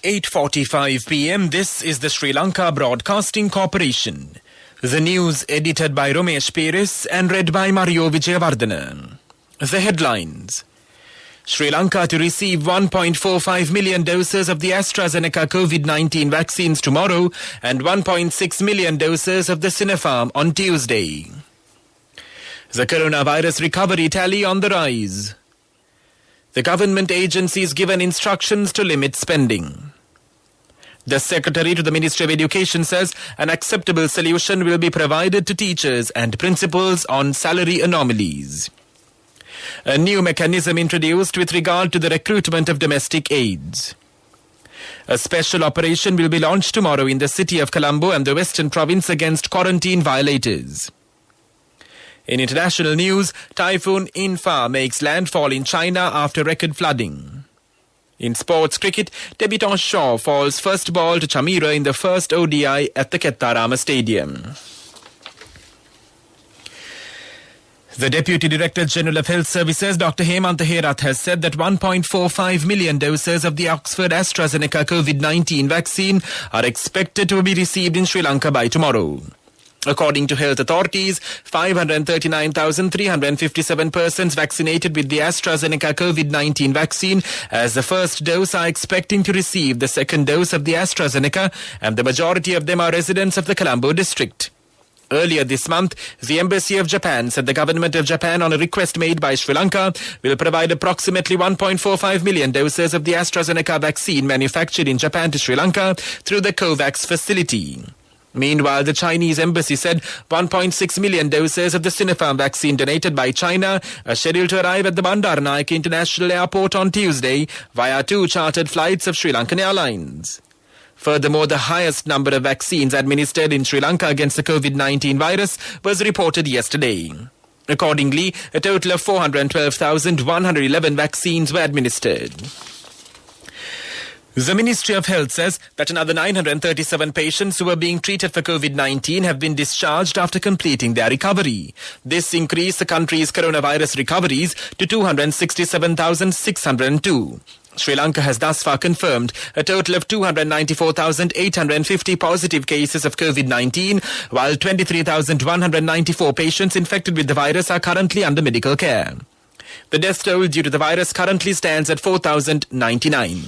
8:45 p.m. This is the Sri Lanka Broadcasting Corporation. The news edited by Romesh Peris and read by Mario Vijayawardena. The headlines. Sri Lanka to receive 1.45 million doses of the AstraZeneca COVID-19 vaccines tomorrow and 1.6 million doses of the Sinopharm on Tuesday. The coronavirus recovery tally on the rise. The government agencies given instructions to limit spending. The Secretary to the Ministry of Education says an acceptable solution will be provided to teachers and principals on salary anomalies. A new mechanism introduced with regard to the recruitment of domestic aids. A special operation will be launched tomorrow in the city of Colombo and the Western Province against quarantine violators. In international news, Typhoon In-fa makes landfall in China after record flooding. In sports cricket, debutant Shaw falls first ball to Chamira in the first ODI at the Kettarama Stadium. The Deputy Director General of Health Services, Dr. Hemantha Herath, has said that 1.45 million doses of the Oxford AstraZeneca COVID-19 vaccine are expected to be received in Sri Lanka by tomorrow. According to health authorities, 539,357 persons vaccinated with the AstraZeneca COVID-19 vaccine as the first dose are expecting to receive the second dose of the AstraZeneca, and the majority of them are residents of the Colombo district. Earlier this month, the Embassy of Japan said the government of Japan, on a request made by Sri Lanka, will provide approximately 1.45 million doses of the AstraZeneca vaccine manufactured in Japan to Sri Lanka through the COVAX facility. Meanwhile, the Chinese embassy said 1.6 million doses of the Sinopharm vaccine donated by China are scheduled to arrive at the Bandaranaike International Airport on Tuesday via 2 chartered flights of Sri Lankan Airlines. Furthermore, the highest number of vaccines administered in Sri Lanka against the COVID-19 virus was reported yesterday. Accordingly, a total of 412,111 vaccines were administered. The Ministry of Health says that another 937 patients who were being treated for COVID-19 have been discharged after completing their recovery. This increased the country's coronavirus recoveries to 267,602. Sri Lanka has thus far confirmed a total of 294,850 positive cases of COVID-19, while 23,194 patients infected with the virus are currently under medical care. The death toll due to the virus currently stands at 4,099.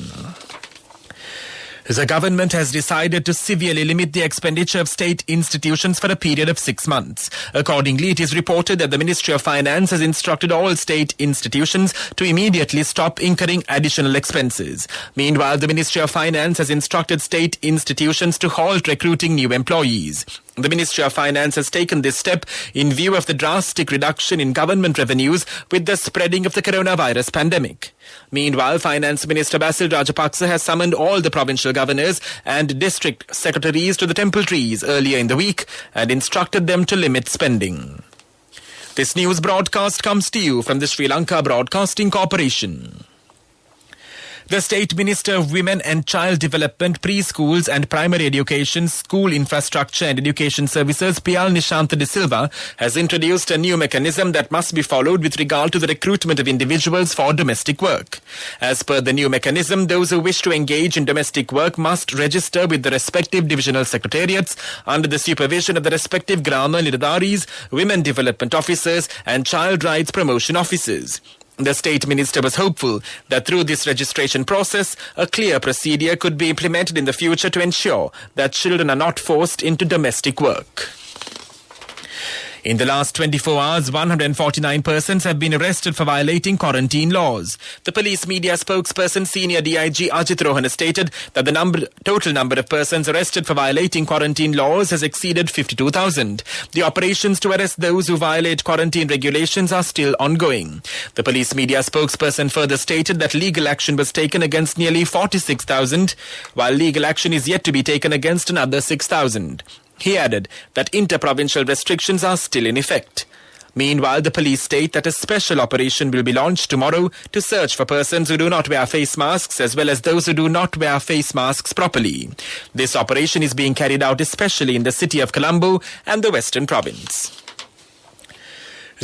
The government has decided to severely limit the expenditure of state institutions for a period of 6 months. Accordingly, it is reported that the Ministry of Finance has instructed all state institutions to immediately stop incurring additional expenses. Meanwhile, the Ministry of Finance has instructed state institutions to halt recruiting new employees. The Ministry of Finance has taken this step in view of the drastic reduction in government revenues with the spreading of the coronavirus pandemic. Meanwhile, Finance Minister Basil Rajapaksa has summoned all the provincial governors and district secretaries to the temple trees earlier in the week and instructed them to limit spending. This news broadcast comes to you from the Sri Lanka Broadcasting Corporation. The State Minister of Women and Child Development, Preschools and Primary Education, School Infrastructure and Education Services, Piyal Nishantha De Silva, has introduced a new mechanism that must be followed with regard to the recruitment of individuals for domestic work. As per the new mechanism, those who wish to engage in domestic work must register with the respective divisional secretariats under the supervision of the respective Grama Niradaris, Women Development Officers and Child Rights Promotion Officers. The State Minister was hopeful that through this registration process, a clear procedure could be implemented in the future to ensure that children are not forced into domestic work. In the last 24 hours, 149 persons have been arrested for violating quarantine laws. The police media spokesperson, Senior DIG Ajit Rohan, stated that the total number of persons arrested for violating quarantine laws has exceeded 52,000. The operations to arrest those who violate quarantine regulations are still ongoing. The police media spokesperson further stated that legal action was taken against nearly 46,000, while legal action is yet to be taken against another 6,000. He added that inter-provincial restrictions are still in effect. Meanwhile, the police state that a special operation will be launched tomorrow to search for persons who do not wear face masks as well as those who do not wear face masks properly. This operation is being carried out especially in the city of Colombo and the Western Province.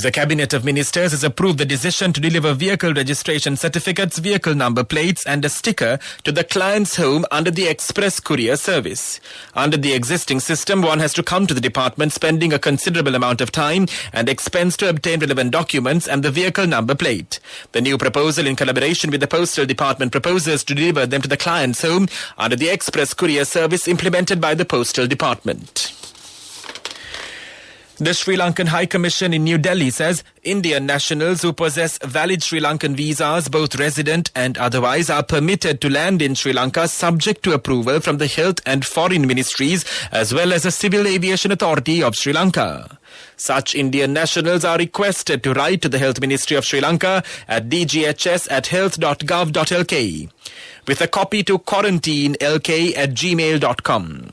The Cabinet of Ministers has approved the decision to deliver vehicle registration certificates, vehicle number plates and a sticker to the client's home under the express courier service. Under the existing system, one has to come to the department spending a considerable amount of time and expense to obtain relevant documents and the vehicle number plate. The new proposal, in collaboration with the Postal Department, proposes to deliver them to the client's home under the express courier service implemented by the Postal Department. The Sri Lankan High Commission in New Delhi says Indian nationals who possess valid Sri Lankan visas, both resident and otherwise, are permitted to land in Sri Lanka subject to approval from the Health and Foreign Ministries as well as the Civil Aviation Authority of Sri Lanka. Such Indian nationals are requested to write to the Health Ministry of Sri Lanka at dghs@health.gov.lk with a copy to quarantinelk@gmail.com.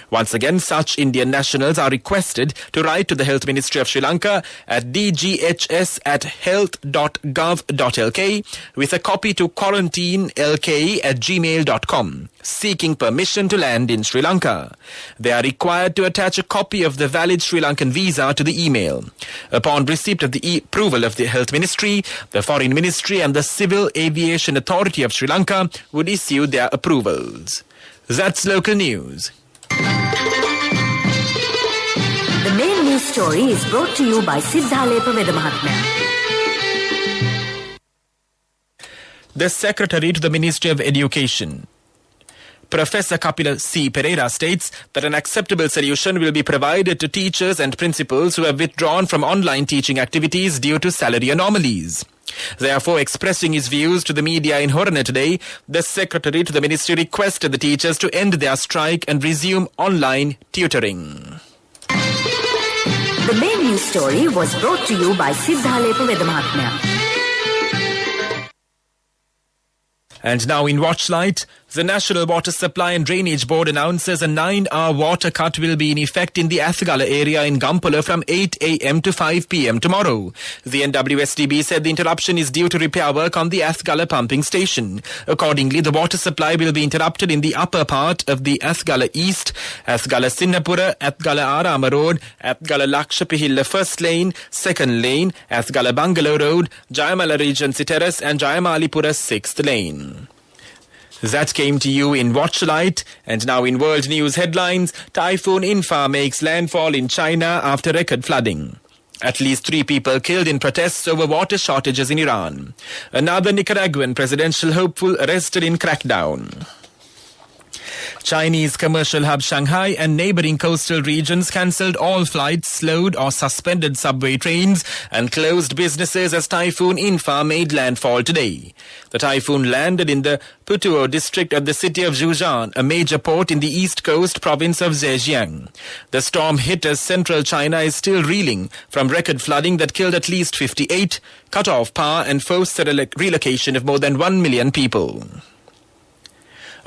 Once again, such Indian nationals are requested to write to the Health Ministry of Sri Lanka at dghs@health.gov.lk with a copy to quarantinelk@gmail.com seeking permission to land in Sri Lanka. They are required to attach a copy of the valid Sri Lankan visa to the email. Upon receipt of the approval of the Health Ministry, the Foreign Ministry and the Civil Aviation Authority of Sri Lanka would issue their approvals. That's local news. The main news story is brought to you by Siddhalepa Vedamahatmya. The Secretary to the Ministry of Education, Professor Kapila C. Pereira, states that an acceptable solution will be provided to teachers and principals who have withdrawn from online teaching activities due to salary anomalies. Therefore, expressing his views to the media in Horana today, the Secretary to the Ministry requested the teachers to end their strike and resume online tutoring. The main news story was brought to you by Siddhalepa Vedamahatmya. And now in Watchlight, the National Water Supply and Drainage Board announces a 9-hour water cut will be in effect in the Athgala area in Gampala from 8 a.m. to 5 p.m. tomorrow. The NWSDB said the interruption is due to repair work on the Athgala pumping station. Accordingly, the water supply will be interrupted in the upper part of the Athgala East, Athgala Sinnapura, Athgala Arama Road, Athgala Lakshapihilla First Lane, Second Lane, Athgala Bungalow Road, Jayamala Regency Terrace and Jayamalipura 6th Lane. That came to you in Watchlight. And now in world news headlines, Typhoon Infa makes landfall in China after record flooding. At least 3 people killed in protests over water shortages in Iran. Another Nicaraguan presidential hopeful arrested in crackdown. Chinese commercial hub Shanghai and neighboring coastal regions cancelled all flights, slowed or suspended subway trains and closed businesses as Typhoon Infa made landfall today. The typhoon landed in the Putuo district of the city of Zhejiang, a major port in the east coast province of Zhejiang. The storm hit as central China is still reeling from record flooding that killed at least 58, cut off power and forced the relocation of more than 1 million people.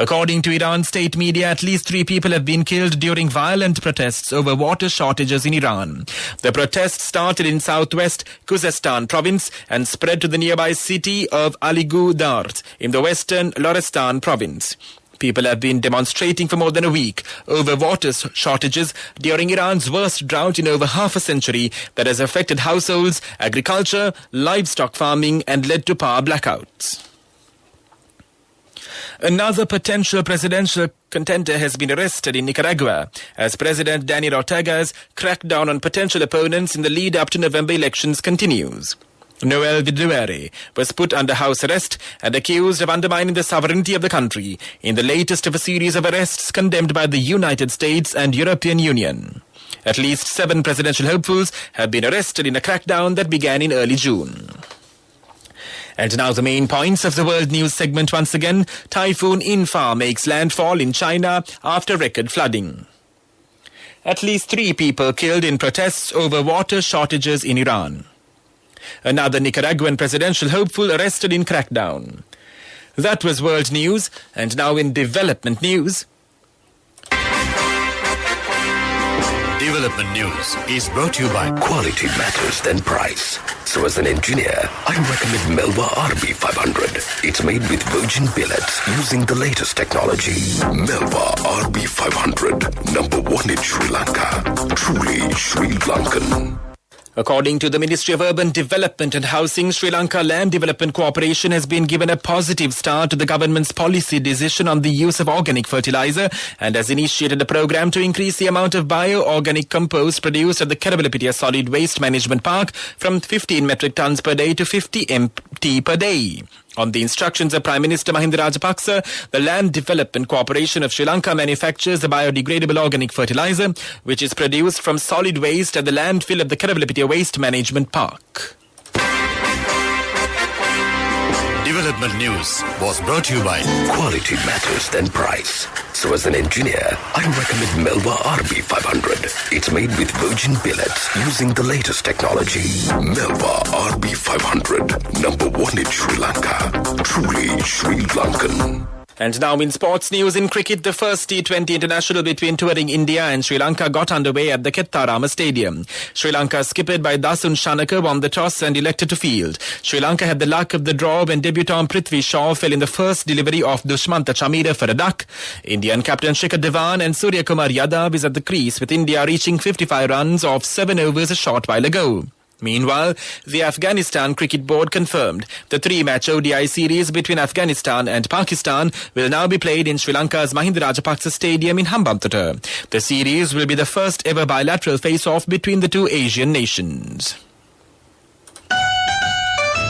According to Iran state media, at least 3 people have been killed during violent protests over water shortages in Iran. The protests started in southwest Khuzestan province and spread to the nearby city of Aligarh in the western Lorestan province. People have been demonstrating for more than a week over water shortages during Iran's worst drought in over half a century that has affected households, agriculture, livestock farming and led to power blackouts. Another potential presidential contender has been arrested in Nicaragua as President Daniel Ortega's crackdown on potential opponents in the lead-up to November elections continues. Noel Viduere was put under house arrest and accused of undermining the sovereignty of the country in the latest of a series of arrests condemned by the United States and European Union. At least 7 presidential hopefuls have been arrested in a crackdown that began in early June. And now the main points of the world news segment once again. Typhoon Infa makes landfall in China after record flooding. At least 3 people killed in protests over water shortages in Iran. Another Nicaraguan presidential hopeful arrested in crackdown. That was world news, and now in development news. Development News is brought to you by Quality Matters Than Price. So as an engineer, I recommend Melba RB500. It's made with virgin billets using the latest technology. Melba RB500, #1 in Sri Lanka. Truly Sri Lankan. According to the Ministry of Urban Development and Housing, Sri Lanka Land Development Corporation has been given a positive start to the government's policy decision on the use of organic fertilizer and has initiated a program to increase the amount of bio-organic compost produced at the Keralapitia Solid Waste Management Park from 15 metric tons per day to 50 MT per day. On the instructions of Prime Minister Mahinda Rajapaksa, the Land Development Corporation of Sri Lanka manufactures the biodegradable organic fertilizer, which is produced from solid waste at the landfill of the Keralapitia Waste Management Park. Development News was brought to you by Quality matters than price. So as an engineer, I recommend Melba RB500. It's made with virgin billets using the latest technology. Melba RB500, number one in Sri Lanka. Truly Sri Lankan. And now in sports news, in cricket, the first T20 international between touring India and Sri Lanka got underway at the Kettarama Stadium. Sri Lanka, skippered by Dasun Shanaka, won the toss and elected to field. Sri Lanka had the luck of the draw when debutant Prithvi Shaw fell in the first delivery of Dushmanta Chamira for a duck. Indian captain Shikhar Dhawan and Surya Kumar Yadav is at the crease, with India reaching 55 runs off 7 overs a short while ago. Meanwhile, the Afghanistan Cricket Board confirmed the 3-match ODI series between Afghanistan and Pakistan will now be played in Sri Lanka's Mahinda Rajapaksa Stadium in Hambantota. The series will be the first ever bilateral face-off between the two Asian nations.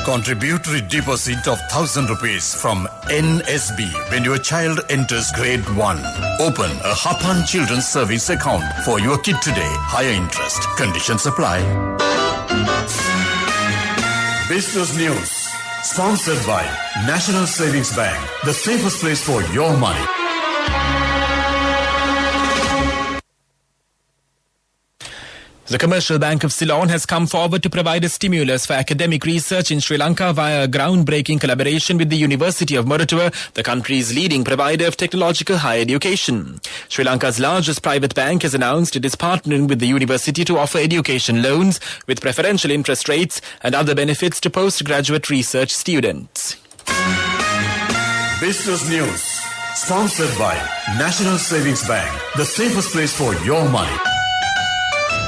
Contributory deposit of 1,000 rupees from NSB when your child enters grade 1. Open a Hapan Children's Savings account for your kid today. Higher interest. Conditions apply. Business News, sponsored by National Savings Bank, the safest place for your money. The Commercial Bank of Ceylon has come forward to provide a stimulus for academic research in Sri Lanka via a groundbreaking collaboration with the University of Moratuwa, the country's leading provider of technological higher education. Sri Lanka's largest private bank has announced it is partnering with the university to offer education loans with preferential interest rates and other benefits to postgraduate research students. Business News, sponsored by National Savings Bank, the safest place for your money.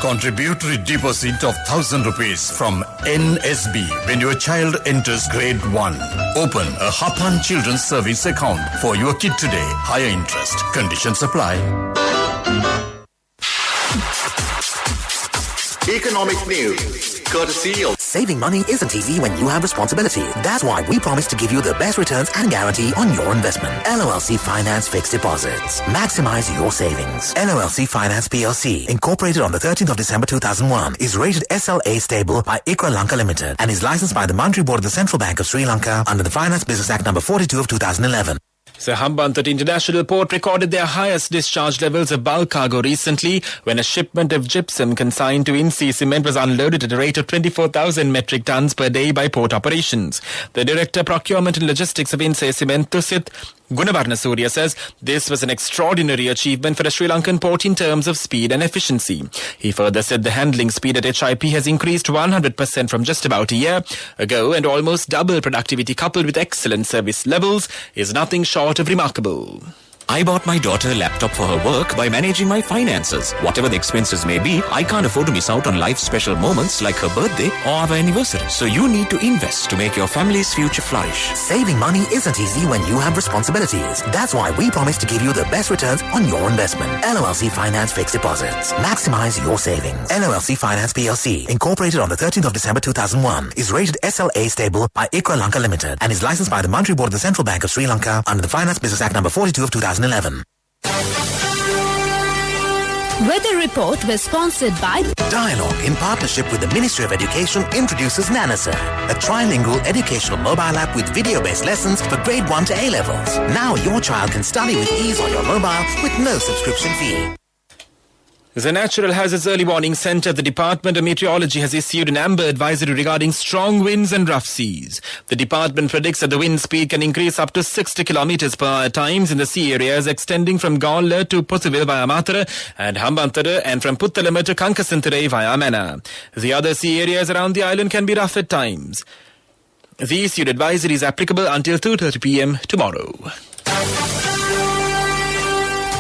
Contributory deposit of 1,000 rupees from NSB when your child enters grade 1. Open a Hapan Children's Savings account for your kid today. Higher interest. Conditions apply. Economic news, courtesy of... Saving money isn't easy when you have responsibility. That's why we promise to give you the best returns and guarantee on your investment. LOLC Finance Fixed Deposits. Maximize your savings. LOLC Finance PLC, incorporated on the 13th of December 2001, is rated SLA stable by ICRA Lanka Limited and is licensed by the Monetary Board of the Central Bank of Sri Lanka under the Finance Business Act number 42 of 2011. The Hambantota International Port recorded their highest discharge levels of bulk cargo recently when a shipment of gypsum consigned to INSEE Cement was unloaded at a rate of 24,000 metric tons per day by port operations. The Director Procurement and Logistics of INSEE Cement, Tusit Gunavarna Surya, says this was an extraordinary achievement for a Sri Lankan port in terms of speed and efficiency. He further said the handling speed at HIP has increased 100% from just about a year ago, and almost double productivity coupled with excellent service levels is nothing short of remarkable. I bought my daughter a laptop for her work by managing my finances. Whatever the expenses may be, I can't afford to miss out on life's special moments like her birthday or our anniversary. So you need to invest to make your family's future flourish. Saving money isn't easy when you have responsibilities. That's why we promise to give you the best returns on your investment. LOLC Finance Fixed Deposits. Maximize your savings. LOLC Finance PLC, incorporated on the 13th of December 2001, is rated SLA stable by ICRA Lanka Limited and is licensed by the Monetary Board of the Central Bank of Sri Lanka under the Finance Business Act number 42 of 2011. Weather report was sponsored by Dialogue, in partnership with the Ministry of Education, introduces Nanasa, a trilingual educational mobile app with video-based lessons for grade 1 to A-levels. Now your child can study with ease on your mobile with no subscription fee. The Natural Hazards Early Warning Centre of the Department of Meteorology has issued an amber advisory regarding strong winds and rough seas. The department predicts that the wind speed can increase up to 60 km per hour at times in the sea areas extending from Gawler to Pothuwil via Matara and Hambantota, and from Puttalama to Kankasantere via Mana. The other sea areas around the island can be rough at times. The issued advisory is applicable until 2:30 p.m. tomorrow.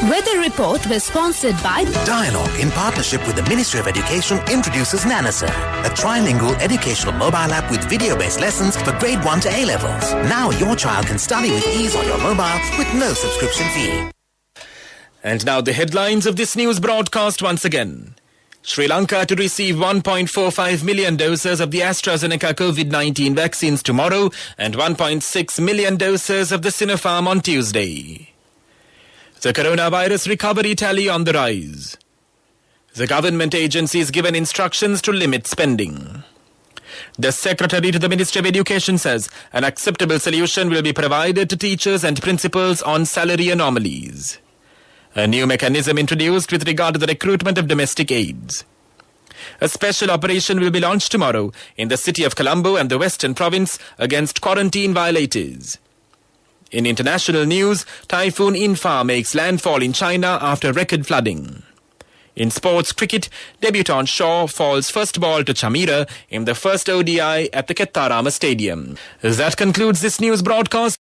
Weather report was sponsored by Dialogue, in partnership with the Ministry of Education, introduces Nanasa, a trilingual educational mobile app with video-based lessons for grade 1 to A-levels. Now your child can study with ease on your mobile with no subscription fee. And now the headlines of this news broadcast once again. Sri Lanka to receive 1.45 million doses of the AstraZeneca COVID-19 vaccines tomorrow and 1.6 million doses of the Sinopharm on Tuesday. The coronavirus recovery tally on the rise. The government agencies given instructions to limit spending. The Secretary to the Ministry of Education says an acceptable solution will be provided to teachers and principals on salary anomalies. A new mechanism introduced with regard to the recruitment of domestic aids. A special operation will be launched tomorrow in the city of Colombo and the Western Province against quarantine violators. In international news, Typhoon Infa makes landfall in China after record flooding. In sports cricket, debutant Shaw falls first ball to Chamira in the first ODI at the Kettarama Stadium. That concludes this news broadcast.